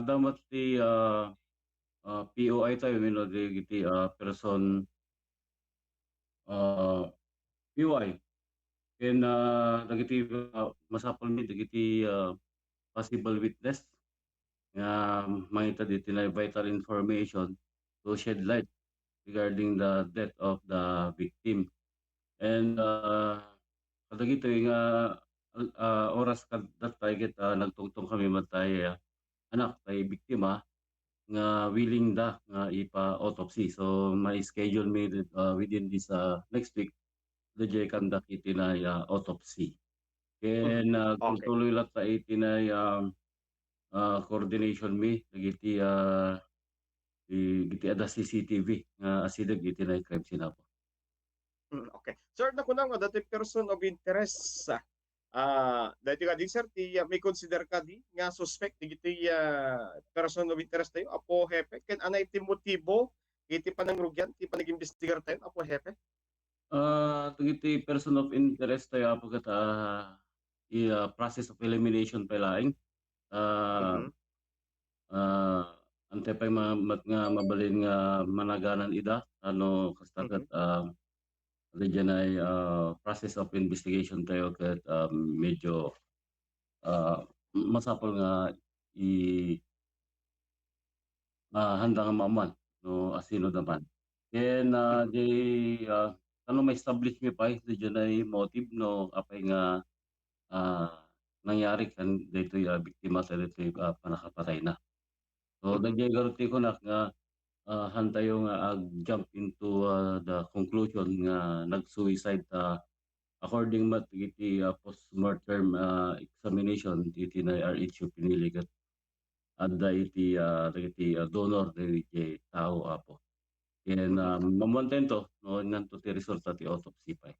damat ti POI tayo mino dagiti person POI ken dagiti masapul mi dagiti possible witness nga mangita diti na vital information to shed light regarding the death of the victim. And kadagitoy nga oras kad tayo ket nagtungtong kami matay anak tay biktima nga willing da nga ipa-autopsy. So may schedule me within this next week dayjay conduct iti na autopsy. Mhm. Ken Okay. nagtuloy lang ta iti na coordination mi dagiti iti ada CCTV nga asideg iti na crime scene apo. Okay. Sir, nakunang nga dati person of interest dati ka din sir ti may consider ka di nga suspect iti person of interest tayo apo hepe ken anay ti motibo iti panangrugyan ti panag-imbestigar tayo apo hepe. Dagiti person of interest tayo apo ket process of elimination pa laeng. Ah, Mhm. ah, Antay pay nga mabalin nga managanan ida ano kasta ket Mhm. diyan ay process of investigation tayo ket medyo masapol nga i handa nga maamuan no asino naman. Ken Mhm. di ano ma-establish mi pay diyan ay motive no apay nga ah, nangyari kan daytoy biktima sa daytoy panakapatay na. So Mhm. dayjay garuti ko nak nga hantayo nga ag-jump into the conclusion nga nag-suicide according mat iti postmortem examination iti na RHU pinili ket adda iti dagiti donor dagiti tao apo. Ken Mhm. mamuantento no nganto ti resulta ti autopsy pay.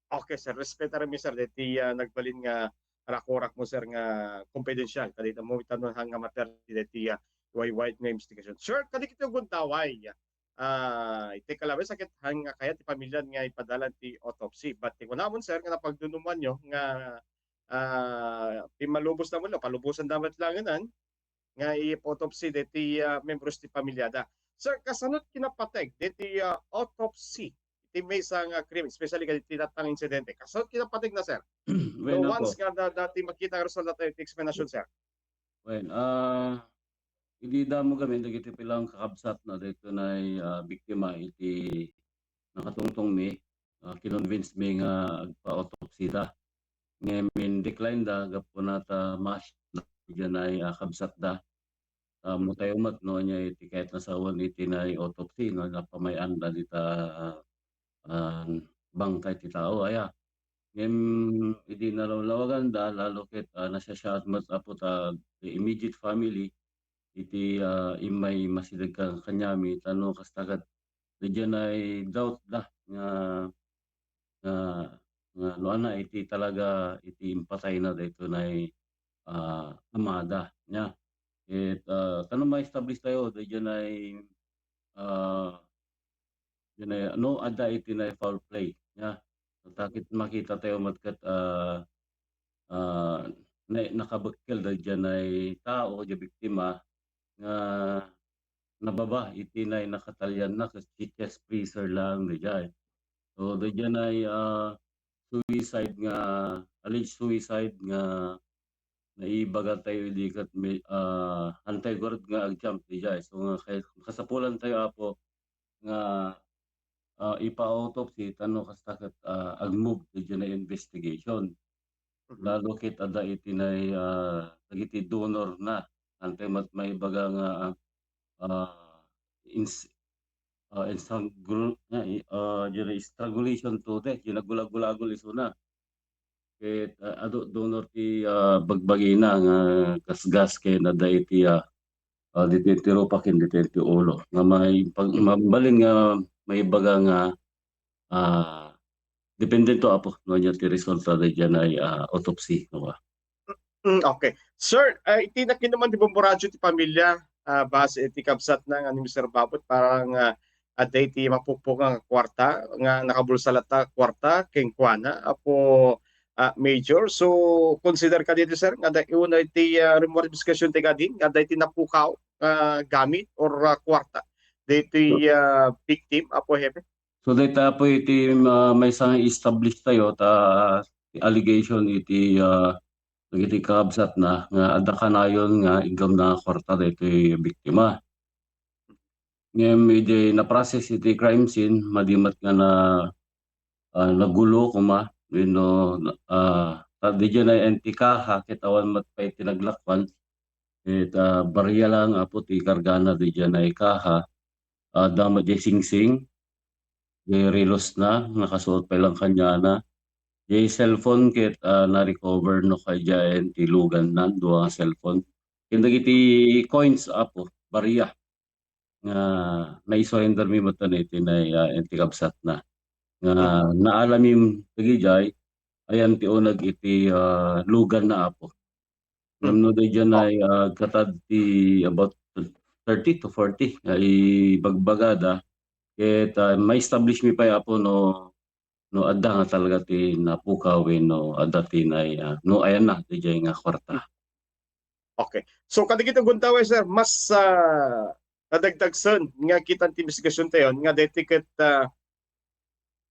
Okay sir, respetar mi sir deti nagbalin nga rakorak mo sir nga confidential kadita mo itanon hanga mater deti wide nga investigation. Sure, kadikit yung guntaway. Iti kalabay sakit hanga kaya ti pamilya nga ipadalan ti autopsy. But ti kunamon sir nga napagdunuman nyo nga ti malubos na mo palubusan damat langanan nga i-autopsy deti membros ti pamilyada. Sir, kasanot kinapateg deti autopsy iti maysa nga crime, especially kaditi tinatang insidente. Kasanot kinapateg na sir. No Wen once ako, nga dati makita nga resulta tayo ti explanation sir. wen idi damo kami dagiti pilang kakabsat na daytonay biktima iti nakatungtong mi kinonvince mi nga agpa-autopsy da. Ngayon decline da gapo nata mas diyan ay kabsat da. Mhm. Mutayumat no nya iti kahit nasawan iti na autopsy no napamayan da dita ah, bangkay ti tao aya. Ngem idi nalawlawagan da lalo ket nasya mat apo ta the immediate family iti imay masideg kanyami tano kastagat diyan ay doubt da nga nga nga no ana iti talaga iti impatay na daytonay amada nya. Ket tanong ma-establish tayo diyan ay ah, diyan ay no adda iti na foul play nya. Mhm. Takit makita tayo met ket ah, nakabekkel diyan ay tao di biktima nga nababa iti nay nakatalyan na ket chest freezer lang dijay. So diyan ay suicide nga alleged suicide nga naibaga tayo di ket hantay gurud nga ag-jump dijay. So nga kasapulan tayo apo nga ipa-autopsy tano kasta ket ag-move diyan na investigation. Mhm. Lalo ket adda iti nay dagiti donor na hantay maibaga nga ah, ins diri strangulation to death, yung naggulag-gulagol isuna. Ket adu donor ti bagbagina nga gasgas ken adda iti diti ti rupa ken diti ti ulo nga may Mhm. mabalin nga maibaga nga ah, depende to apo no nya ti resulta dayjay ay autopsy no ba. Okay. Sir, iti na kinuman ti bomboradyo ti pamilya base iti kabsat na nga ni Mr. Babot parang aday ti mapukpok nga kwarta nga nakabulsalata kwarta ken kuana apo Major. So consider ka dito sir nga una iti remorse investigation ti kadin nga iti napukaw gamit or kwarta dito victim apo hepe. So data po iti may isang establish tayo ta allegation iti iti kakabsat na nga adda kanayon nga igam na kwarta dito biktima. Ngayon iti na-process iti crime scene madimat nga na nagulo kuma wenno di dyan ay entikaha kitawan mat pa iti naglakwan it barya lang apo ti kargana di dyan ay kaha damat di singsing di relos na nakasuot pa lang kanya na di cellphone kit na-recover no kay dyan ti lugan na duwa cellphone kindag iti coins apo barya nga na-surrender mi matan iti na entikabsat na nga naalamim tagijay ayan ti unag iti lugan na apo. Ngam no dayjay ay katad ti about 30 to 40 nga ibagbagada ket may establish mi pay apo no adda nga talaga ti napukaw wenno adda ti nay no ayan na dayjay nga kwarta. Okay. So kadigit guntaw sir mas nadagdagsen nga kita ti investigasyon tayon nga deti ket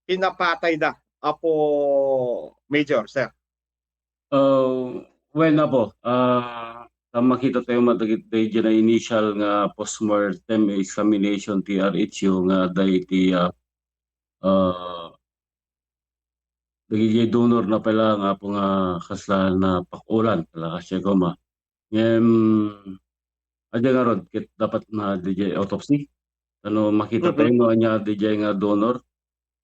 pinapatay da apo Major sir. When na po makita tayo madagit dayjay na initial nga postmortem examination ti RHU nga dayti dagiti donor na pala nga po nga kasla na pakulan pala kasya goma. Ngem adya nga rod kit dapat na DJ autopsy. Ano makita tayo no anya DJ nga donor.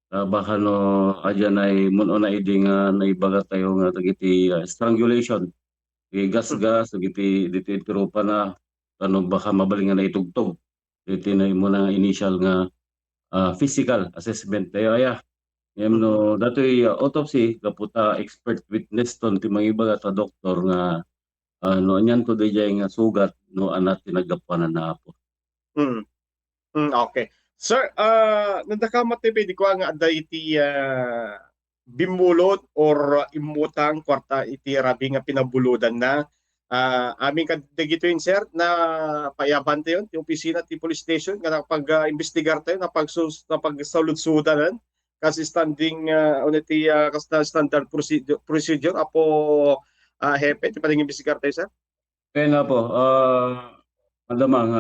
Baka no adya na muno na idi nga naibaga tayo nga dagiti strangulation. Gas-gas dagiti trupa na ano baka mabaling nga naitugtog. Diti na mo na initial nga physical assessment tayo aya. Ngem no datoy autopsy kaputa expert witness ton ti mangibaga ta doktor nga no anyan to dayjay nga sugat no anat tinagapuanan na po. Okay. Sir, nadakamat ti pwede ko nga adda iti bimulot or imutang kwarta iti rabi nga pinabulodan na aming kadagito yun sir na payaban tayo ti opisina ti police station nga napag-investigar tayo napagsaludsudanan kasi standing uniti standard procedure apo hepe ti pading investigar tayo sir. Kaya nga po madamang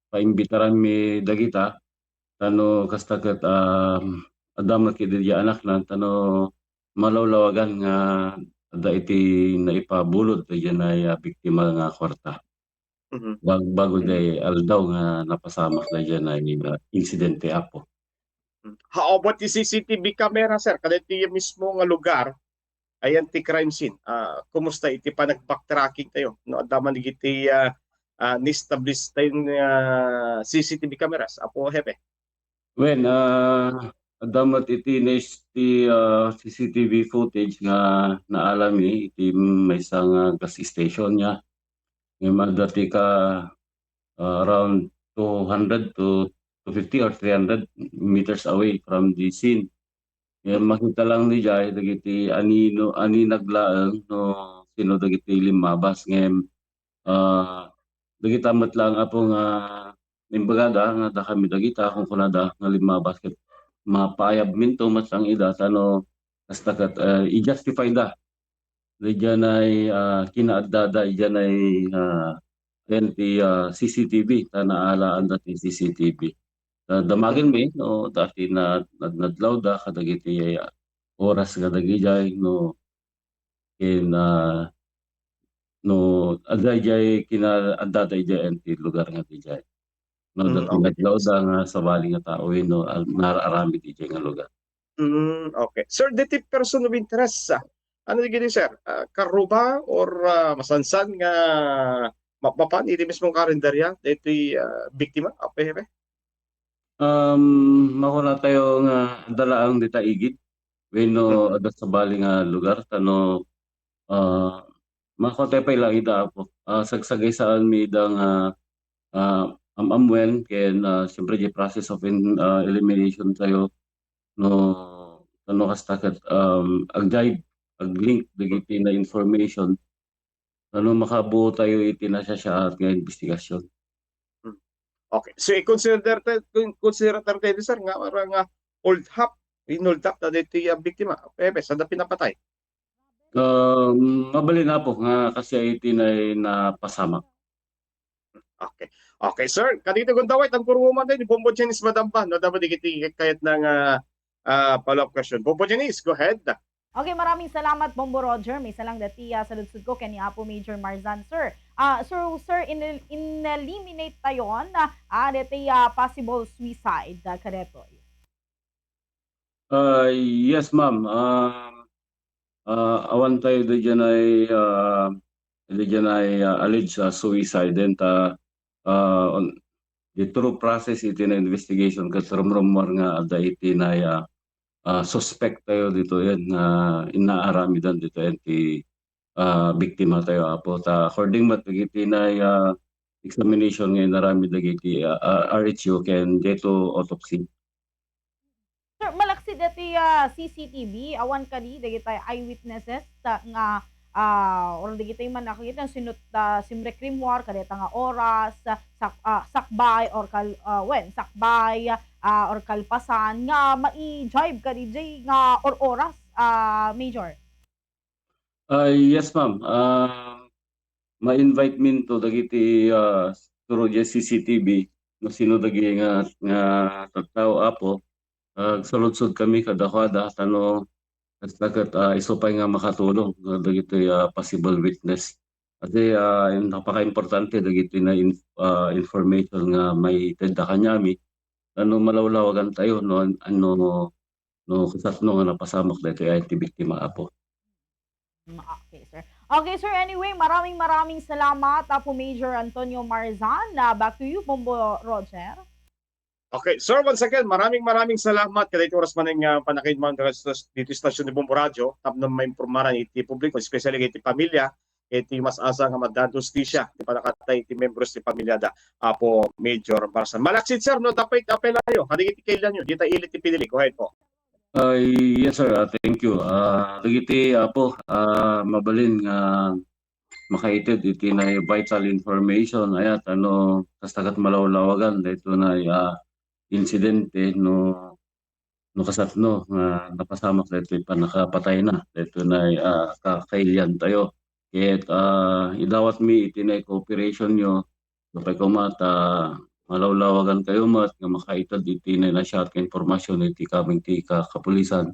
paimbitaran mi dagita tano kastaket adam na kidi anak na tano malawlawagan nga ada iti naipabulod dayjay ay biktima nga kwarta. Bago day aldaw nga napasamak dayjay ay insidente apo. How about the CCTV camera sir? Kada iti mismo nga lugar ayan ti crime scene. Kumusta iti pa nag-backtracking tayo? No, adaman iti ni-establish tayo CCTV cameras. Apo hepe. When adamat iti ti CCTV footage nga naalami iti may isang gas station niya. Ngayon dati ka around 200 to 250 or 300 meters away from the scene. Ngayon makita lang ni Jai dagiti ani naglaeng no sino dagiti limabas ngayon dagiti amat lang apo nga imbagada nga da kami dagita kung kunada nga limabas ket mapayab minto mas ang ida tano kastakat i-justify da dyan ay kinaadada dyan ay CCTV ta naalaan dati CCTV damagin mi no dati na nadlaw da kadagiti oras kadagijay no kin no adayjay kinaadada dyan ti lugar nga dijay no dati nadlaw da nga sa bali nga tao no nararami dijay nga lugar. Okay. Sir, diti person of interest ano gini sir? Karuba or masansan nga mapapan iti mismong karinderya diti biktima apo hepe? Makuna tayo nga dalaang dita igit wenno adat sa bali nga lugar tano makotay pa ilang ida apo sagsagay saan mi ida nga amamwen ken siyempre di process of elimination tayo no ano kastakat agdayeg ag-link dagiti na information ano makabuo tayo iti nasasyaat nga investigasyon. Okay. So i-consider tayo sir nga parang hold up, hold up na dito yung biktima. Pepe, sa pinapatay. Mabali na po nga kasi iti na pasamak. Okay. Okay, sir. Kadito kung dawit, ang kuruman din, Bombo Janice Madampan. No, dapat ikiti kahit ng follow-up question. Bombo Janice, go ahead. Okay, maraming salamat, Bombo Roger. May salang dati sa lutsud ko kani Apo Major Marzan, sir. Sir, in-eliminate tayon dati possible suicide kadetoy. Yes, ma'am. Awan tayo dyan ay alleged suicide then on the true process iti na investigation katrumrumwar nga ada iti na suspect tayo dito yan na inaaramidan dito yan ti biktima tayo apo ta according mat iti na examination nga narami dagiti RHU ken dito autopsy. Sir, malaksi dati CCTV, awan kani dagiti eyewitnesses nga or dagiti man nakakita sinut simrekrimwar kadeta nga oras sakbay or sakbay or kalpasan nga mai-jive ka DJ nga or oras Major. Yes, ma'am. Ma-invite min to dagiti turo di CCTV no sino dagi nga tattao apo saludsod kami kadakada tano kastakat isupay nga makatulong dagiti possible witness. Kasi napaka-importante dagiti na information nga may tedda kanyami ano malawlawagan tayo no kasatno nga napasamak dito ay ti biktima apo. Okay, sir. Okay, sir. Anyway, maraming salamat po Major Antonio Marzan. Back to you, Bombo Roger. Okay, sir, once again, maraming salamat kada iti oras man ng panakid man dito stasyon ni Bombo Radio tap na may informaran iti publiko, especially iti pamilya, iti mas asa nga madadustisya ti panakatay iti membros ti pamilyada apo Major Marzan. Malaksit sir, no dapat apel ayo. Kadi iti kailan nyo, dita ilit ti pinili. Go ahead po. Yes sir, thank you. Dagiti apo mabalin nga makaited iti na vital information ayat ano kastagat malawlawagan dito na insidente no kasatno nga napasamak dito panakapatay na dito na kakailyan tayo. Ket idawat mi iti na cooperation nyo kapag kumata malawlawagan kayo mat nga makaitad iti na shot ka informasyon iti kaming ti kapulisan.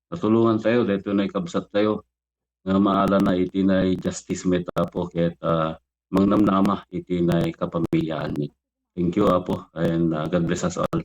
Natulungan tayo dito na ikabsat tayo nga maala na iti na justice meta po ket mangnamnama iti na kapamilyaan ni. Thank you apo and God bless us all.